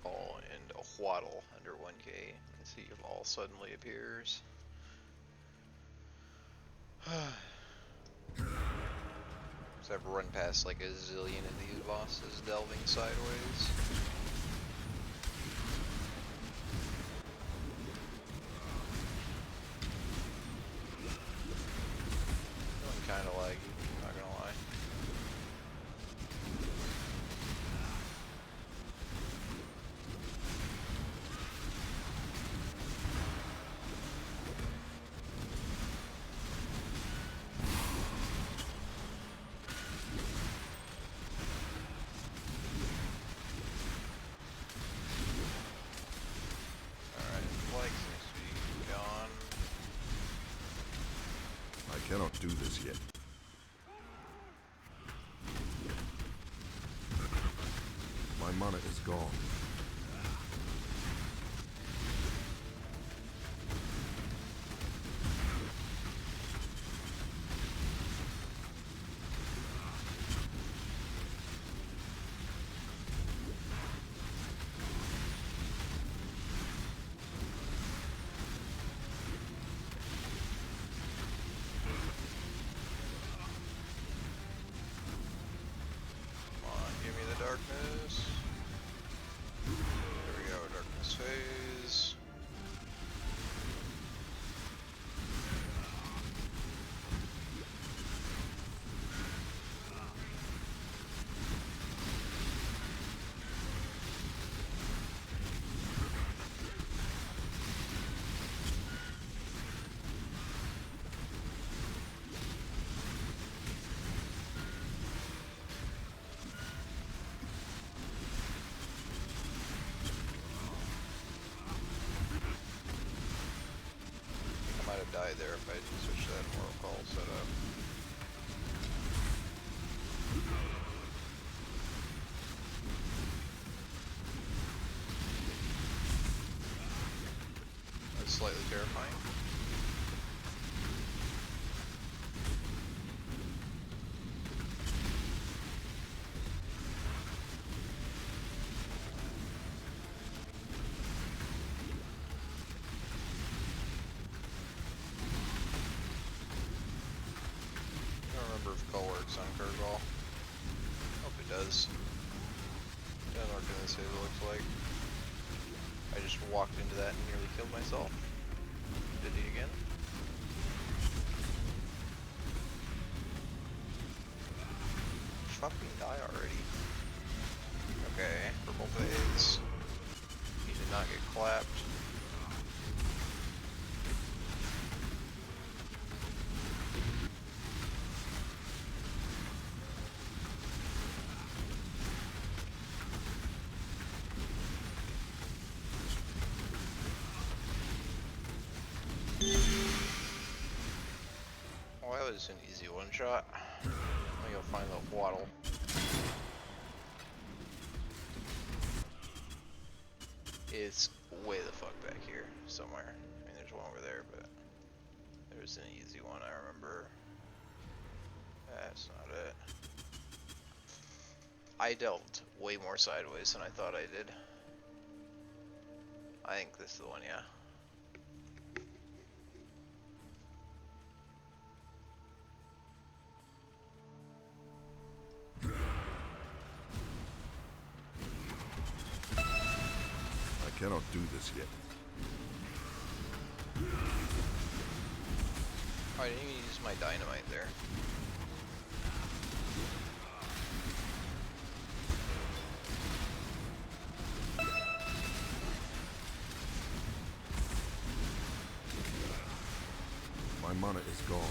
Kurgal and a Waddle under 1k. You can see it all suddenly appears. So I've run past like a zillion of these bosses delving sideways. Feeling kinda laggy, not gonna lie. I cannot do this yet. My mana is gone. Darkness. There we go, darkness phase. Might have died there if I didn't switch that Mortal Call setup. That's slightly terrifying. If call works on Kurgal. Hope it does. Doesn't work in this phase, it looks like. I just walked into that and nearly killed myself. Did it again. Fucking die already. Okay, purple phase. He did not get clapped. Well, that was an easy one shot. Let me go find the Waddle. It's way the fuck back here somewhere. I mean, there's one over there, but there's an easy one I remember. That's not it. I delved way more sideways than I thought I did. I think this is the one, yeah. I cannot do this yet. Oh, I didn't even use my dynamite there. My mana is gone.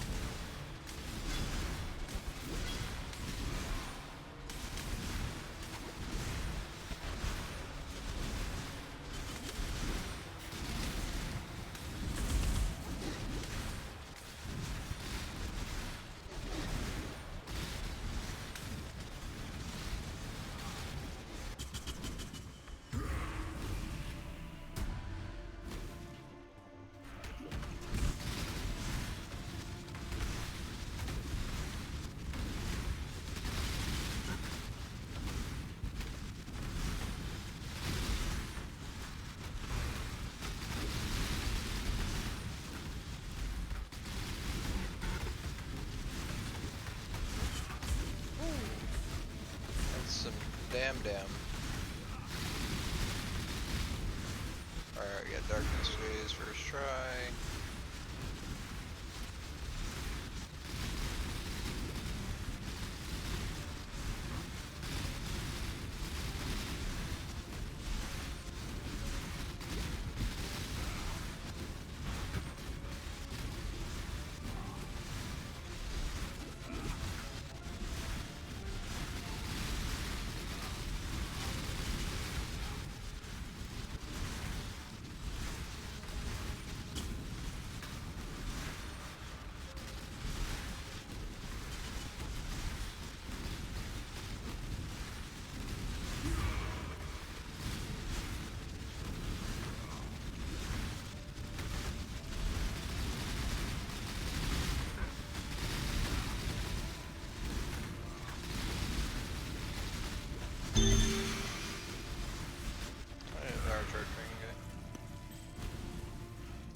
damn. Alright, we got Darkness Phase first try.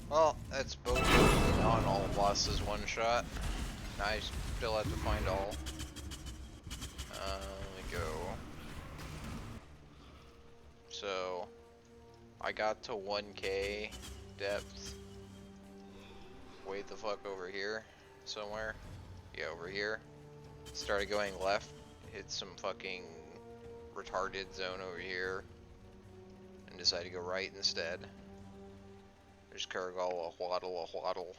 Well, that's both on all bosses one shot. I still have to find all. Let me go. So, I got to 1k depth. Way the fuck over here somewhere. Yeah, over here. Started going left. Hit some fucking retarded zone over here. And decided to go right instead. There's Kurgal, a waddle.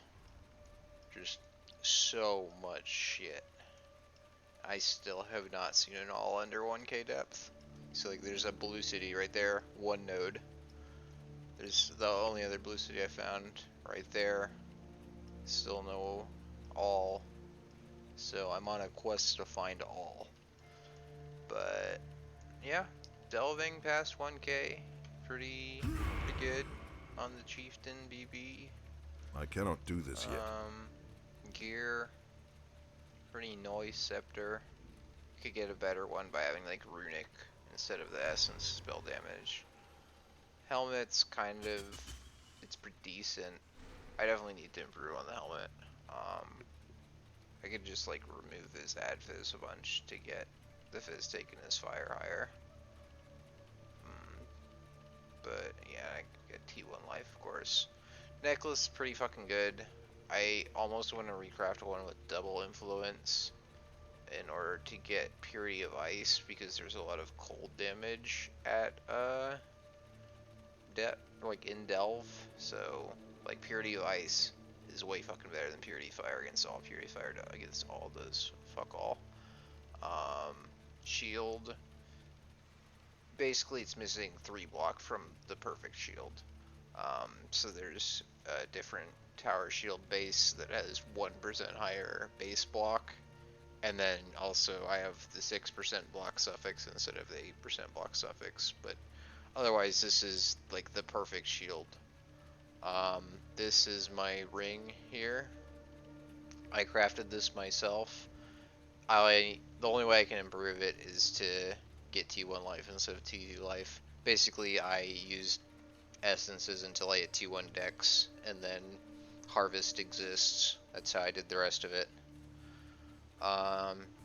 Just so much shit. I still have not seen it all under 1k depth. So like there's a blue city right there, one node. There's the only other blue city I found right there. Still no all. So I'm on a quest to find all. But yeah, delving past 1k, pretty good on the Chieftain BB. I cannot do this yet. Gear, pretty noise scepter. Could get a better one by having like runic instead of the essence spell damage. Helmet's kind of, it's pretty decent. I definitely need to improve on the helmet. I could just like remove this add fizz a bunch to get the fizz taken as fire higher. But yeah, I get T1 life of course. Necklace pretty fucking good. I almost want to recraft one with double influence in order to get Purity of Ice because there's a lot of cold damage at like in Delve. So like Purity of Ice is way fucking better than Purity of Fire against all. Purity of Fire against all does fuck all. Shield. Basically, it's missing 3 block from the perfect shield. So there's a different tower shield base that has 1% higher base block, and then also I have the 6% block suffix instead of the 8% block suffix. But otherwise, this is like the perfect shield. This is my ring here. I crafted this myself. The only way I can improve it is to get T1 life instead of T2 life. Basically, I used essences until I hit T1 dex, and then harvest exists. That's how I did the rest of it.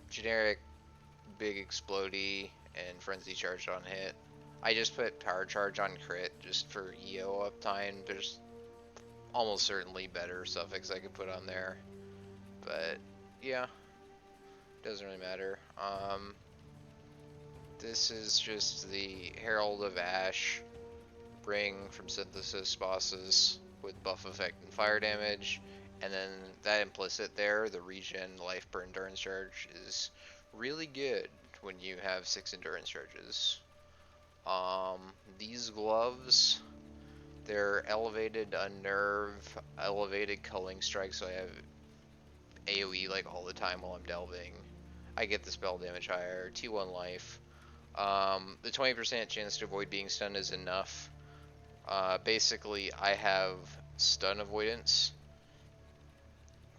Generic big explodey and frenzy charge on hit. I just put power charge on crit just for EO uptime. There's almost certainly better suffix I could put on there, but yeah, doesn't really matter. This is just the Herald of Ash ring from Synthesis bosses with buff effect and fire damage, and then that implicit there, the regen, life per endurance charge, is really good when you have 6 endurance charges. These gloves, they're elevated unnerve, elevated culling strike, so I have AoE like all the time while I'm delving. I get the spell damage higher, T1 life. The 20% chance to avoid being stunned is enough. Basically, I have stun avoidance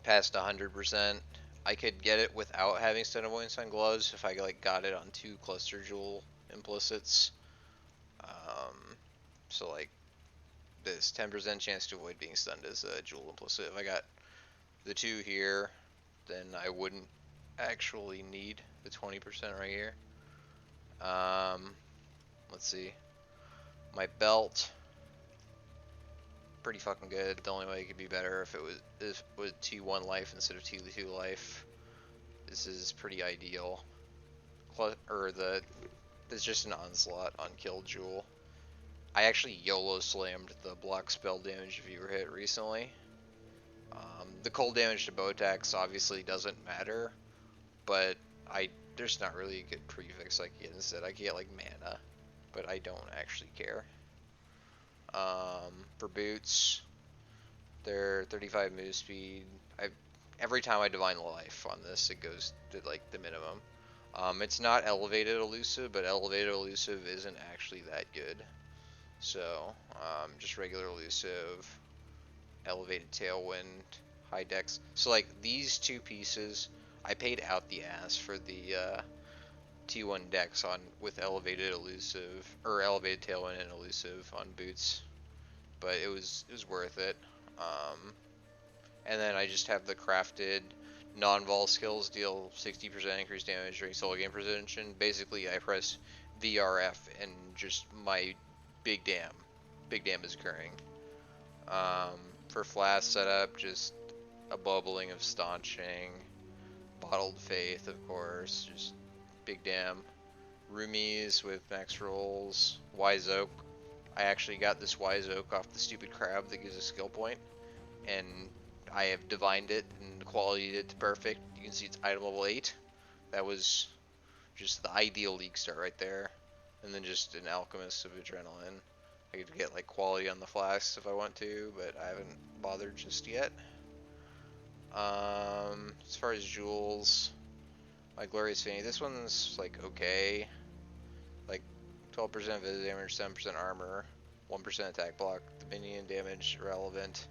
past 100%. I could get it without having stun avoidance on gloves if I like got it on 2 cluster jewel implicits. So like this 10% chance to avoid being stunned is a jewel implicit. If I got the 2 here, then I wouldn't actually need the 20% right here. Let's see. My belt, pretty fucking good. The only way it could be better if it was T1 life instead of T2 life. This is pretty ideal. There's just an onslaught on kill jewel. I actually YOLO slammed the block spell damage if you were hit recently. The cold damage to bow attacks obviously doesn't matter, but there's not really a good prefix I can get instead. I can get like mana, but I don't actually care. For boots, they're 35 move speed. Every time I divine life on this, it goes to like the minimum. It's not elevated elusive, but elevated elusive isn't actually that good. So, just regular elusive, elevated tailwind, high dex. So like these two pieces, I paid out the ass for the T1 dex on with elevated elusive or elevated tailwind and elusive on boots, but it was worth it. And then I just have the crafted non-vol skills deal 60% increased damage during solo game position. Basically, I press VRF and just my big damn is occurring. For flask setup, just a bubbling of staunching, bottled faith, of course, just big damn. Roomies with max rolls, wise oak. I actually got this wise oak off the stupid crab that gives a skill point, and I have divined it and qualityed it to perfect. You can see it's item level 8. That was just the ideal league start right there. And then just an alchemist of adrenaline. I could get like quality on the flasks if I want to, but I haven't bothered just yet. As far as jewels, my glorious fanny. This one's like okay, like 12% visit damage, 7% armor, 1% attack block. The minion damage irrelevant.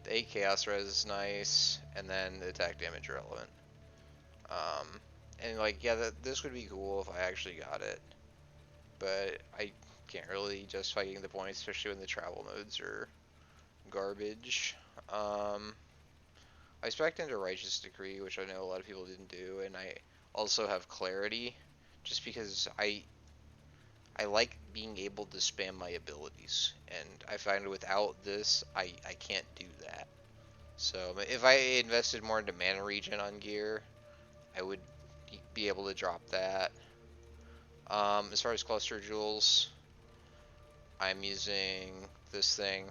The 8 chaos res is nice, and then the attack damage irrelevant. And like yeah, this would be cool if I actually got it, but I can't really justify getting the points, especially when the travel modes are garbage. I spec'd into Righteous Decree, which I know a lot of people didn't do, and I also have Clarity, just because I like being able to spam my abilities, and I find without this, I can't do that. So if I invested more into mana regen on gear, I would be able to drop that. As far as cluster jewels, I'm using this thing,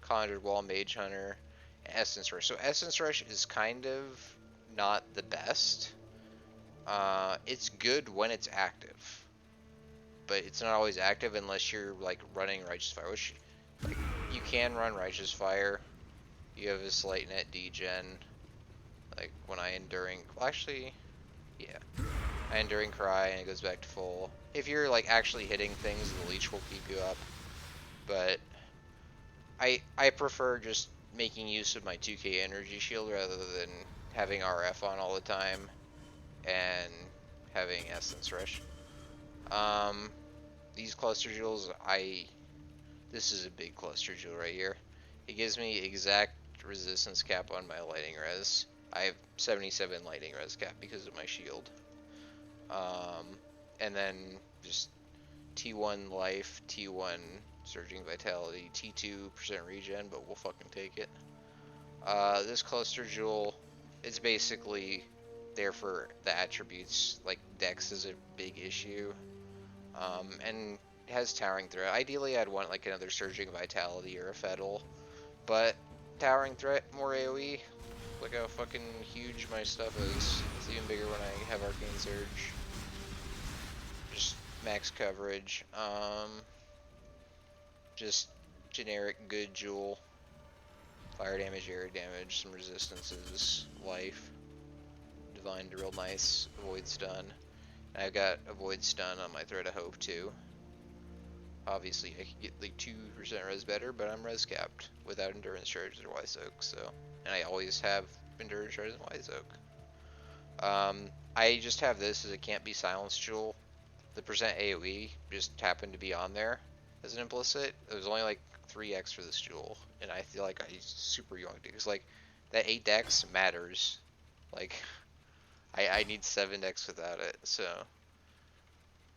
Conjured Wall, Mage Hunter, Essence Rush. So Essence Rush is kind of not the best. It's good when it's active, but it's not always active unless you're like running Righteous Fire, which like you can run Righteous Fire. You have a slight net degen, like when I Enduring. Well, actually, yeah, I Enduring Cry and it goes back to full. If you're like actually hitting things, the leech will keep you up. But I prefer just making use of my 2k energy shield rather than having RF on all the time and having Essence Rush. These cluster jewels, this is a big cluster jewel right here. It gives me exact resistance cap on my lightning res. I have 77 lightning res cap because of my shield. And then just T1 life, T1 surging vitality, T2% regen, but we'll fucking take it. This cluster jewel is basically there for the attributes, like Dex is a big issue, and it has Towering Threat. Ideally I'd want like another surging vitality or a Fettle, but Towering Threat, more AoE. Look how fucking huge my stuff is. It's even bigger when I have Arcane Surge. Just max coverage. Just generic good jewel. Fire damage, air damage, some resistances, life. Divine real nice. Avoid stun. And I've got avoid stun on my Thread of Hope too. Obviously I could get like 2% res better, but I'm res capped without endurance charges or wise oak, so, and I always have endurance charges and wise oak. I just have this as a can't be silenced jewel. The percent AoE just happened to be on there as an implicit. It was only like 3x for this jewel, and I feel like I super young because like that 8 dex matters. Like I need 7 dex without it, so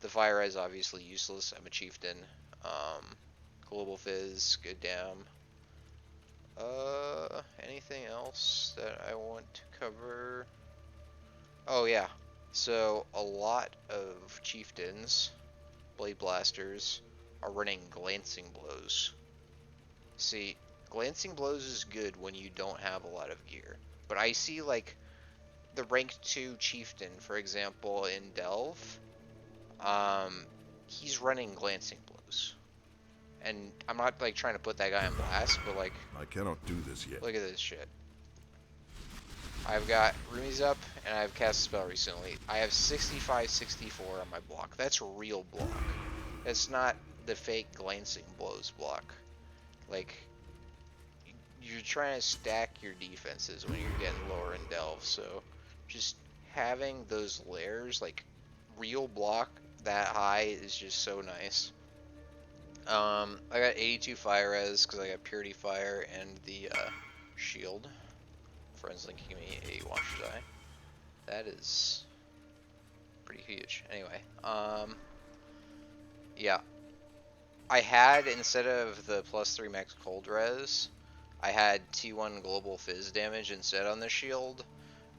The fire is obviously useless. I'm a chieftain. Global Fizz, good damn. Anything else that I want to cover? Oh yeah. So a lot of chieftains, blade blasters, are running glancing blows. See, glancing blows is good when you don't have a lot of gear. But I see like the rank 2 chieftain, for example, in Delve, he's running glancing blows. And I'm not like trying to put that guy on blast, but like, I cannot do this yet. look at this shit. I've got Rumi's up, and I've cast a spell recently. I have 65-64 on my block. That's real block. That's not the fake glancing blows block. Like, you're trying to stack your defenses when you're getting lower in Delve, so just having those layers, like real block that high, is just so nice. I got 82 fire res because I got Purity Fire and the shield. Friends linking me a Watcher's Eye. That is pretty huge. Anyway, yeah. I had, instead of the +3 max cold res, I had T1 global fizz damage instead on the shield,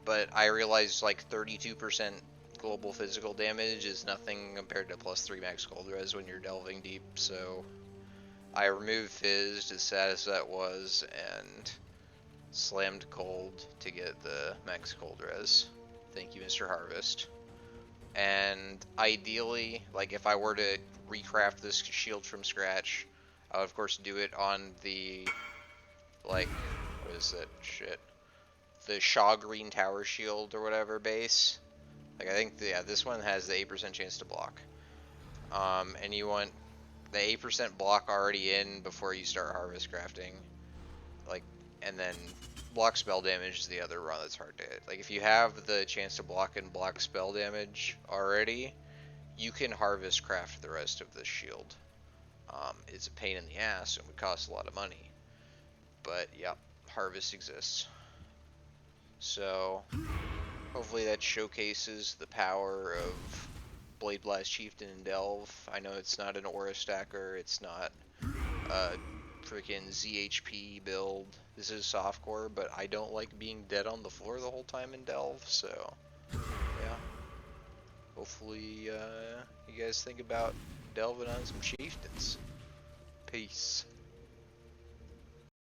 but I realized like 32% global physical damage is nothing compared to +3 max cold res when you're delving deep, so I removed fizz as sad as that was, and slammed cold to get the max cold res. Thank you, Mr. Harvest. And ideally, like if I were to recraft this shield from scratch, I would of course do it on the, like, what is that shit? The Shaw Green Tower Shield or whatever base. Like I think, yeah, this one has the 8% chance to block. And you want the 8% block already in before you start harvest crafting. Like, and then block spell damage is the other run that's hard to hit. Like if you have the chance to block and block spell damage already, you can harvest craft the rest of the shield. It's a pain in the ass and would cost a lot of money, but yeah, harvest exists. So hopefully that showcases the power of Blade Blast Chieftain and Delve. I know it's not an aura stacker, it's not a freaking ZHP build. This is softcore, but I don't like being dead on the floor the whole time in Delve, so yeah. Hopefully you guys think about delving on some chieftains. Peace.